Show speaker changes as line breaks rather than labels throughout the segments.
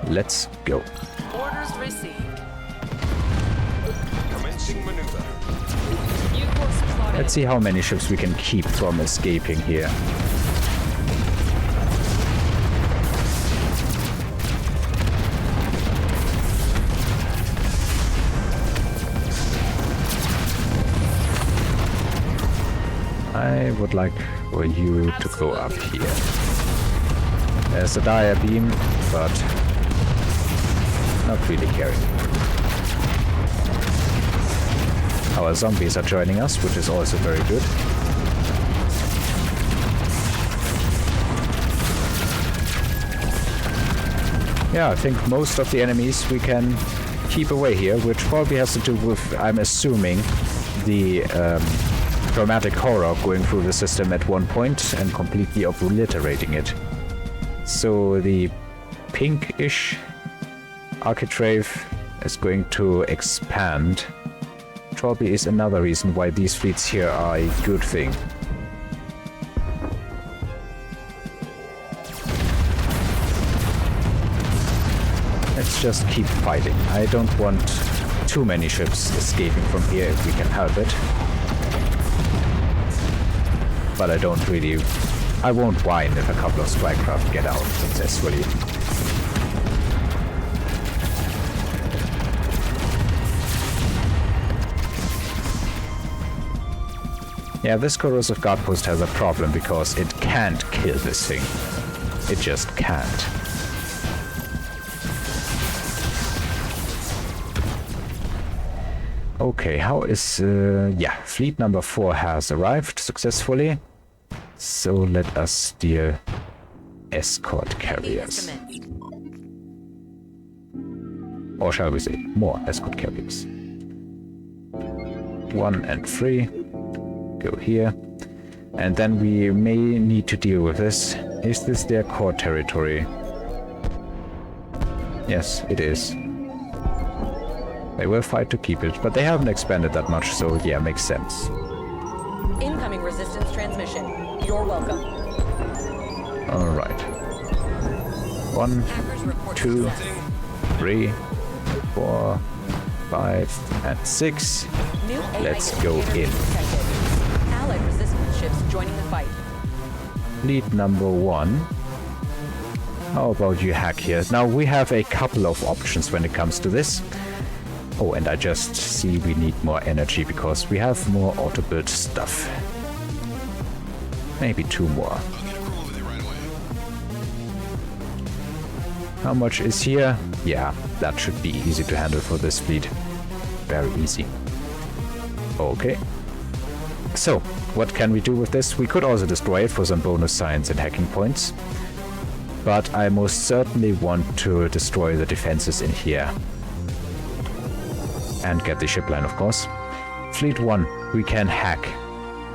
let's go.
Orders received.
Commencing maneuver.
New course plotted.
Let's see how many ships we can keep from escaping here. I would like for you to go up here. There's a dire beam, but not really caring. Our zombies are joining us, which is also very good. Yeah, I think most of the enemies we can keep away here, which probably has to do with, I'm assuming, the dramatic horror going through the system at one point and completely obliterating it. So the pinkish Architrave is going to expand. Probably is another reason why these fleets here are a good thing. Let's just keep fighting. I don't want too many ships escaping from here if we can help it. But I don't really... I won't whine if a couple of strike craft get out successfully. Yeah, this corrosive guard post has a problem because it can't kill this thing. It just can't. Okay, how is... yeah, fleet number 4 has arrived successfully. So let us steal escort carriers. Or shall we say, more escort carriers. 1 and 3. Go here. And then we may need to deal with this. Is this their core territory? Yes, it is. They will fight to keep it, but they haven't expanded that much, so yeah, makes sense.
Incoming resistance transmission. You're welcome.
Alright. 1, 2, 3, 4, 5, and 6. Let's go in.
Allied resistance ships joining the fight.
Fleet number 1. How about you hack here? Now we have a couple of options when it comes to this. Oh, and I just see we need more energy because we have more auto-build stuff. Maybe 2 more. How much is here? Yeah, that should be easy to handle for this fleet. Very easy. Okay. So, what can we do with this? We could also destroy it for some bonus science and hacking points. But I most certainly want to destroy the defenses in here. And get the ship line, of course. Fleet 1, we can hack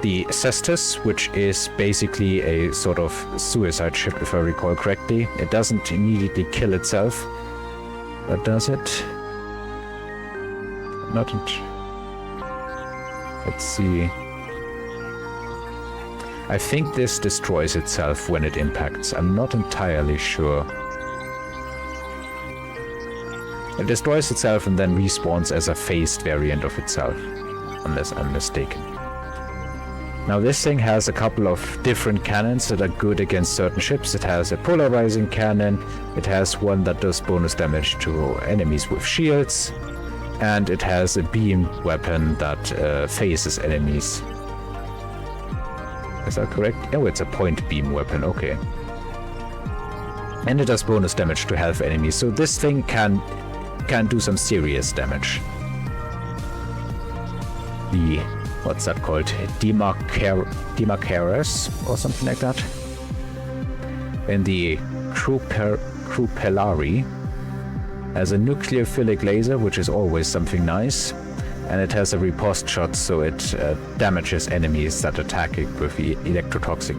the Cestus, which is basically a sort of suicide ship, if I recall correctly. It doesn't immediately kill itself. But does it? Not... Let's see... I think this destroys itself when it impacts. I'm not entirely sure. It destroys itself and then respawns as a phased variant of itself, unless I'm mistaken. Now this thing has a couple of different cannons that are good against certain ships. It has a polarizing cannon, it has one that does bonus damage to enemies with shields, and it has a beam weapon that phases enemies. Is that correct? Oh, it's a point beam weapon, okay. And it does bonus damage to health enemies, so this thing can do some serious damage. The, what's that called? Demarcaris or something like that. And the Crupellari has a nucleophilic laser, which is always something nice. And it has a riposte shot, so it damages enemies that attack it with electrotoxic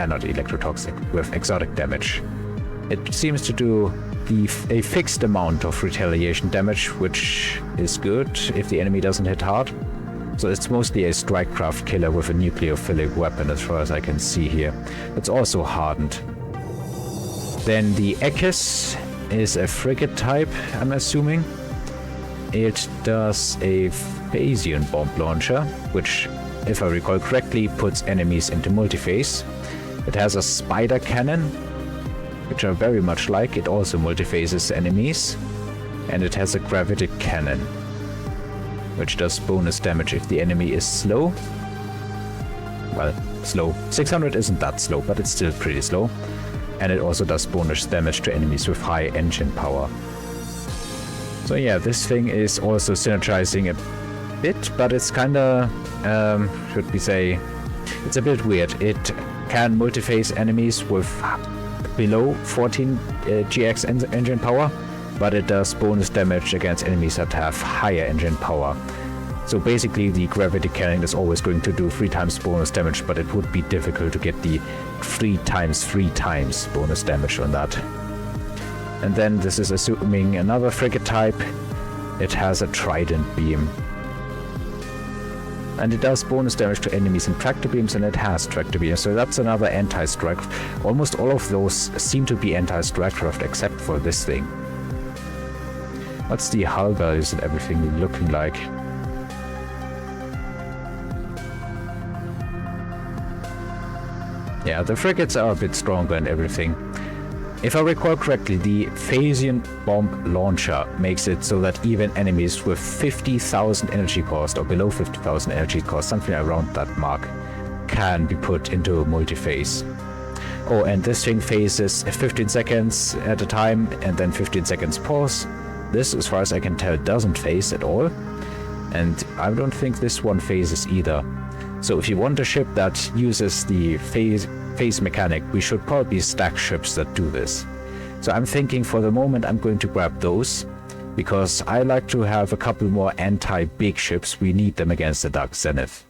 not electrotoxic, with exotic damage. It seems to do a fixed amount of retaliation damage, which is good if the enemy doesn't hit hard. So it's mostly a strike craft killer with a nucleophilic weapon as far as I can see here. It's also hardened. Then the Ekis is a frigate type, I'm assuming. It does a Phasian bomb launcher, which, if I recall correctly, puts enemies into multiphase. It has a spider cannon, which I very much like. It also multiphases enemies. And it has a gravity cannon, which does bonus damage if the enemy is slow. Well, slow. 600 isn't that slow, but it's still pretty slow. And it also does bonus damage to enemies with high engine power. So yeah, this thing is also synergizing a bit, but it's kinda, should we say, it's a bit weird. It can multiphase enemies with below 14 GX engine power, but it does bonus damage against enemies that have higher engine power. So basically the gravity cannon is always going to do 3 times bonus damage, but it would be difficult to get the 3 times bonus damage on that. And then this is assuming another frigate type. It has a trident beam. And it does bonus damage to enemies in tractor beams, and it has tractor beams, so that's another anti-strike. Almost all of those seem to be anti-strike craft except for this thing. What's the hull values and everything looking like? Yeah, the frigates are a bit stronger and everything. If I recall correctly, the Phasian bomb launcher makes it so that even enemies with 50,000 energy cost or below 50,000 energy cost, something around that mark, can be put into multi-phase. Oh, and this thing phases 15 seconds at a time and then 15 seconds pause. This, as far as I can tell, doesn't phase at all. And I don't think this one phases either. So if you want a ship that uses the phase mechanic, we should probably stack ships that do this. So I'm thinking for the moment I'm going to grab those, because I like to have a couple more anti-big ships. We need them against the Dark Zenith.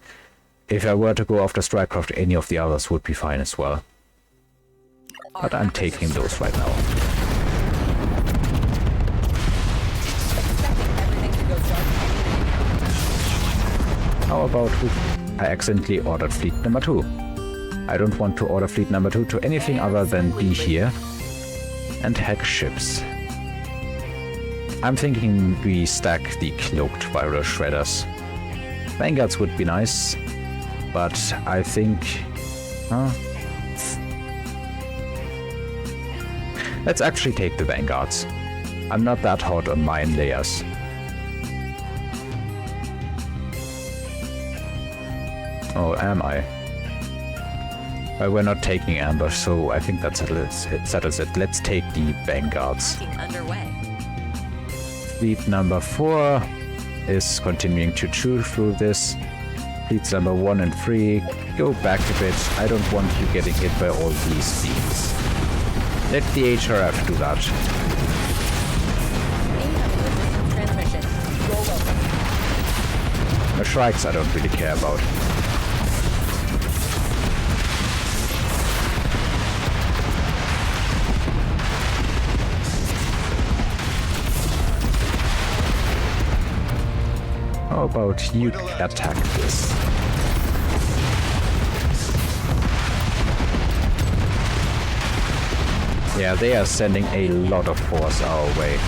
If I were to go after Strikecraft, any of the others would be fine as well. But I'm taking those right now. How about I accidentally ordered fleet number 2. I don't want to order fleet number 2 to anything other than be here and hack ships. I'm thinking we stack the cloaked viral shredders. Vanguards would be nice, but I think... let's actually take the Vanguards. I'm not that hot on mine layers. Oh, am I? Well, we're not taking Amber, so I think that settles it. Let's take the Vanguards. Fleet number 4 is continuing to chew through this. Fleets number 1 and 3, go back a bit. I don't want you getting hit by all these fleets. Let the HRF do that. The Shrikes I don't really care about. How about you attack this? Yeah, they are sending a lot of force our way.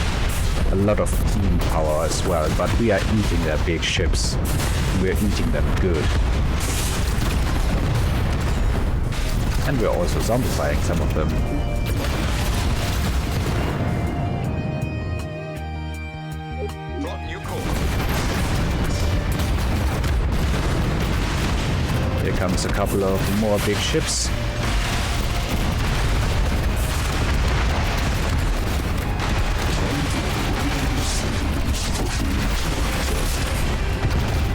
A lot of team power as well, but we are eating their big ships. We're eating them good. And we're also zombifying some of them. Here comes a couple of more big ships.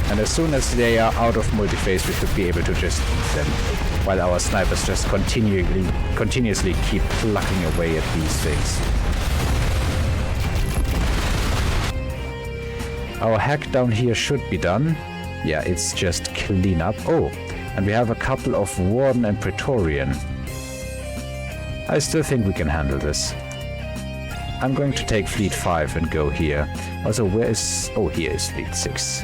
And as soon as they are out of multiphase, we should be able to just eat them, while our snipers just continuously keep plucking away at these things. Our hack down here should be done. Yeah, it's just clean up. Oh, and we have a couple of Warden and Praetorian. I still think we can handle this. I'm going to take Fleet 5 and go here. Also, where is... oh, here is Fleet 6.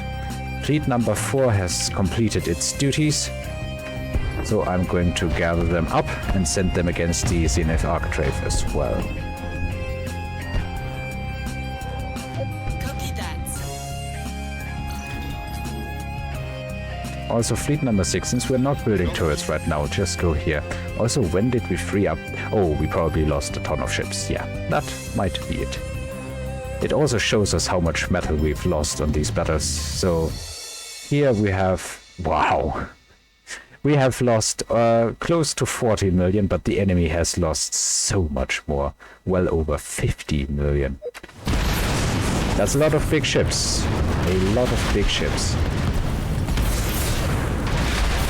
Fleet number 4 has completed its duties, so I'm going to gather them up and send them against the Zenith Architrave as well. Also fleet number 6, since we're not building turrets right now, just go here. Also, when did we free up? Oh, we probably lost a ton of ships. Yeah, that might be it. It also shows us how much metal we've lost on these battles. So here we have... Wow. We have lost close to 40 million, but the enemy has lost so much more. Well over 50 million. That's a lot of big ships. A lot of big ships.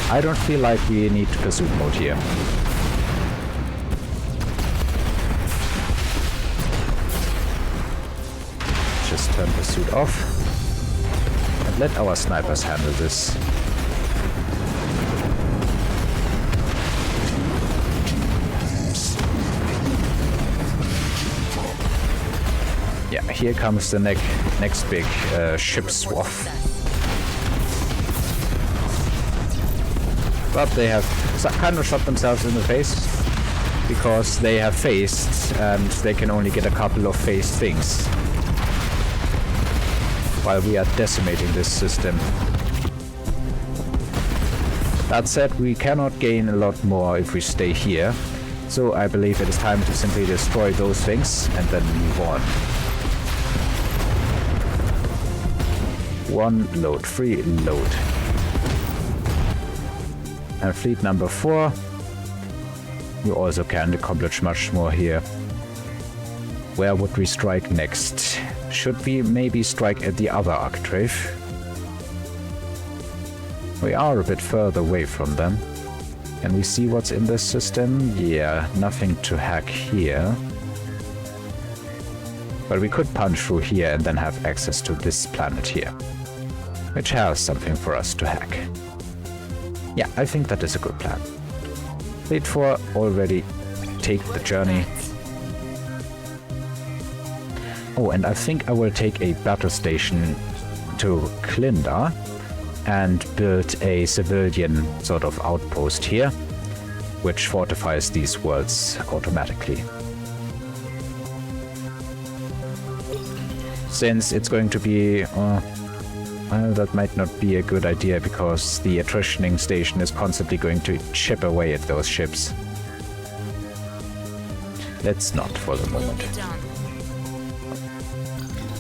I don't feel like we need pursuit mode here. Just turn pursuit off. And let our snipers handle this. Yeah, here comes the next big ship swath. But they have kind of shot themselves in the face because they have phased and they can only get a couple of phased things while we are decimating this system. That said, we cannot gain a lot more if we stay here, so I believe it is time to simply destroy those things and then move on. One load, free load. And fleet number 4, you also can accomplish much more here. Where would we strike next? Should we maybe strike at the other Architrave? We are a bit further away from them. Can we see what's in this system? Yeah, nothing to hack here. But we could punch through here and then have access to this planet here, which has something for us to hack. Yeah, I think that is a good plan. Fleet 4 already take the journey. Oh, and I think I will take a battle station to Klinda and build a civilian sort of outpost here, which fortifies these worlds automatically. Since it's going to be... well, that might not be a good idea because the attritioning station is constantly going to chip away at those ships. Let's not for the moment.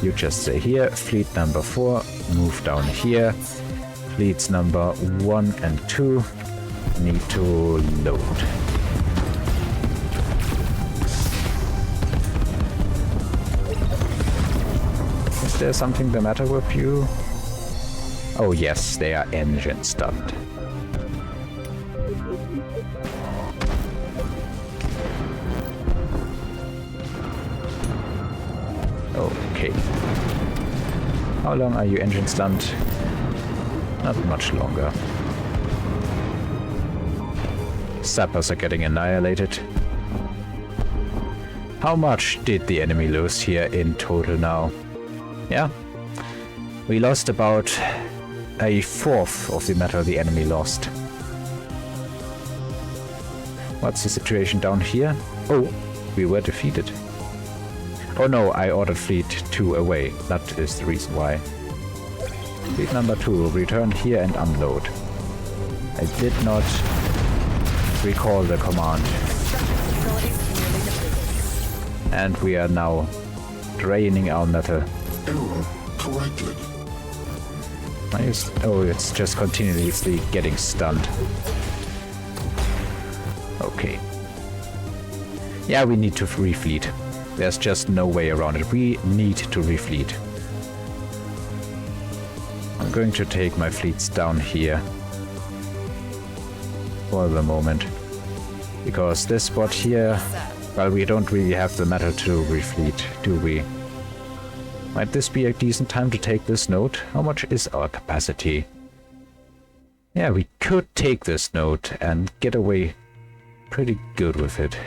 You just stay here. Fleet number 4, move down here. Fleets number 1 and 2 need to load. Is there something the matter with you? Oh yes, they are engine stunned. Okay. How long are you engine stunned? Not much longer. Sappers are getting annihilated. How much did the enemy lose here in total now? Yeah. We lost about a fourth of the metal the enemy lost. What's the situation down here? Oh, we were defeated. Oh no, I ordered fleet 2 away. That is the reason why. Fleet number 2, return here and unload. I did not recall the command. And we are now draining our metal.
Error corrected.
Oh, it's just continuously getting stunned. Okay. Yeah, we need to refleet. There's just no way around it. We need to refleet. I'm going to take my fleets down here for the moment. Because this spot here, well, we don't really have the metal to refleet, do we? Might this be a decent time to take this node? How much is our capacity? Yeah, we could take this node and get away pretty good with it.